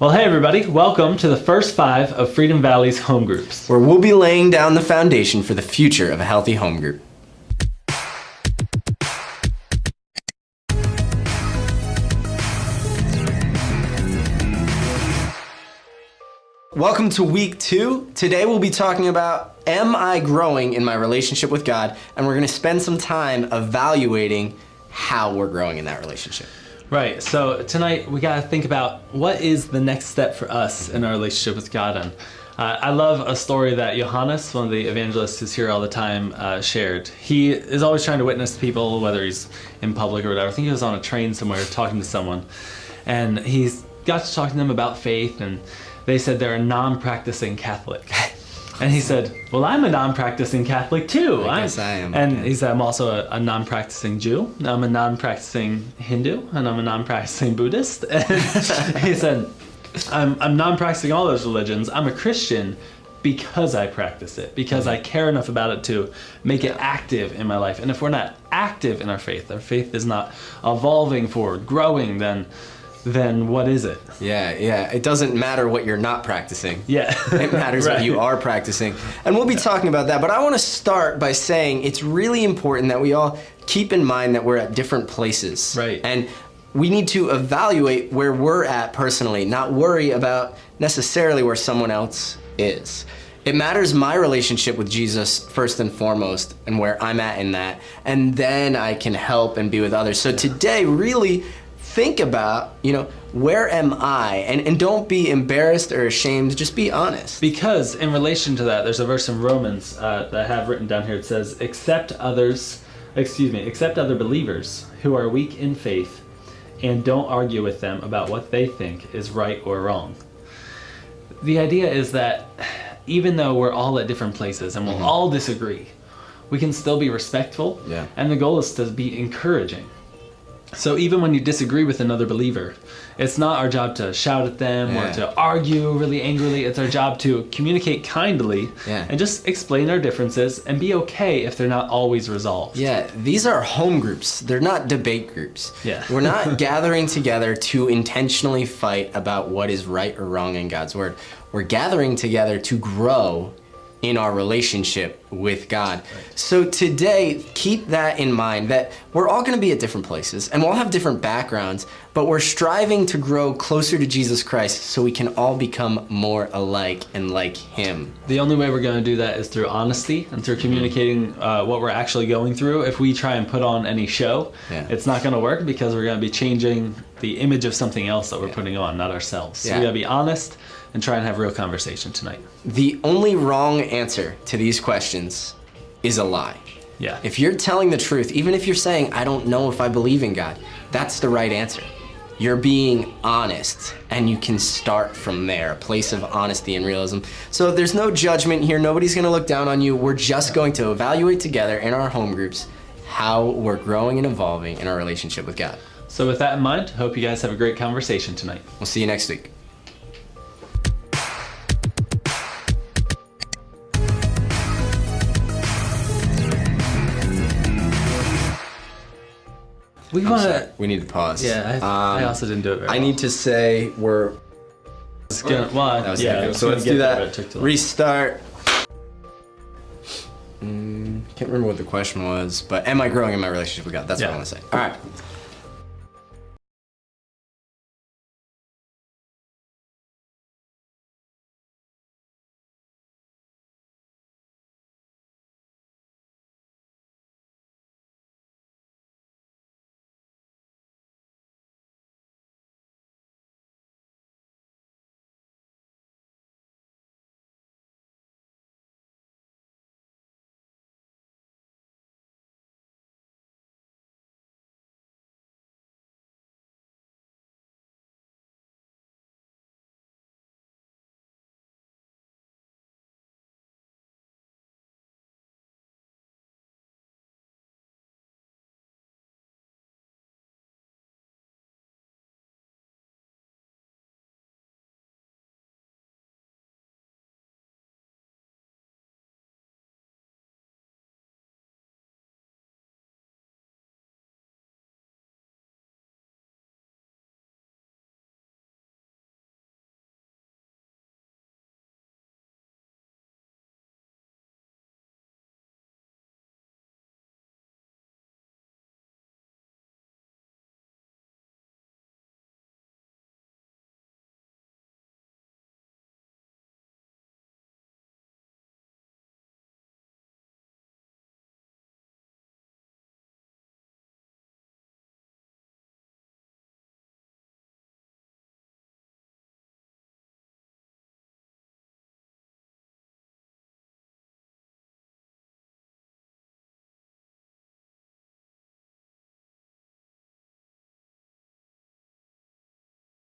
Well, hey everybody, welcome to the first 5 of Freedom Valley's home groups. Where we'll be laying down the foundation for the future of a healthy home group. Welcome to week 2. Today we'll be talking about, am I growing in my relationship with God? And we're gonna spend some time evaluating how we're growing in that relationship. Right, so tonight we gotta think about what is the next step for us in our relationship with God. And I love a story that Johannes, one of the evangelists who's here all the time, shared. He is always trying to witness to people, whether he's in public or whatever. I think he was on a train somewhere talking to someone, and he's got to talk to them about faith, and they said they're a non-practicing Catholic. And he said, well, I'm a non-practicing Catholic too. I guess I am. And he said, I'm also a non-practicing Jew. I'm a non-practicing Hindu, and I'm a non-practicing Buddhist. And he said, I'm non-practicing all those religions. I'm a Christian because I practice it, because I care enough about it to make it active in my life. And if we're not active in our faith is not evolving forward, growing, then what is it? Yeah. It doesn't matter what you're not practicing. Yeah. It matters Right. what you are practicing. And we'll be talking about that, but I want to start by saying it's really important that we all keep in mind that we're at different places. Right. And we need to evaluate where we're at personally, not worry about necessarily where someone else is. It matters my relationship with Jesus first and foremost, and where I'm at in that, and then I can help and be with others. So today, really think about, where am I? And don't be embarrassed or ashamed, just be honest. Because in relation to that, there's a verse in Romans that I have written down here. It says, accept other believers who are weak in faith, and don't argue with them about what they think is right or wrong. The idea is that even though we're all at different places and we'll all disagree, we can still be respectful. Yeah. And the goal is to be encouraging. So even when you disagree with another believer, it's not our job to shout at them or to argue really angrily. It's our job to communicate kindly and just explain our differences and be okay if they're not always resolved. Yeah, these are home groups. They're not debate groups. Yeah. We're not gathering together to intentionally fight about what is right or wrong in God's word. We're gathering together to grow in our relationship with God. Right. So today, keep that in mind, that we're all gonna be at different places and we'll have different backgrounds, but we're striving to grow closer to Jesus Christ so we can all become more alike and like Him. The only way we're gonna do that is through honesty and through communicating what we're actually going through. If we try and put on any show, it's not gonna work because we're gonna be changing the image of something else that we're putting on, not ourselves. So we gotta be honest and try and have real conversation tonight. The only wrong answer to these questions is a lie. Yeah. If you're telling the truth, even if you're saying, I don't know if I believe in God, that's the right answer. You're being honest, and you can start from there, a place of honesty and realism. So there's no judgment here. Nobody's gonna look down on you. We're just going to evaluate together in our home groups how we're growing and evolving in our relationship with God. So with that in mind, hope you guys have a great conversation tonight. We'll see you next week. We need to pause. Yeah, I also didn't do it very well. I need to say So let's do that. Restart. Can't remember what the question was, but am I growing in my relationship with God? That's what I want to say. All right.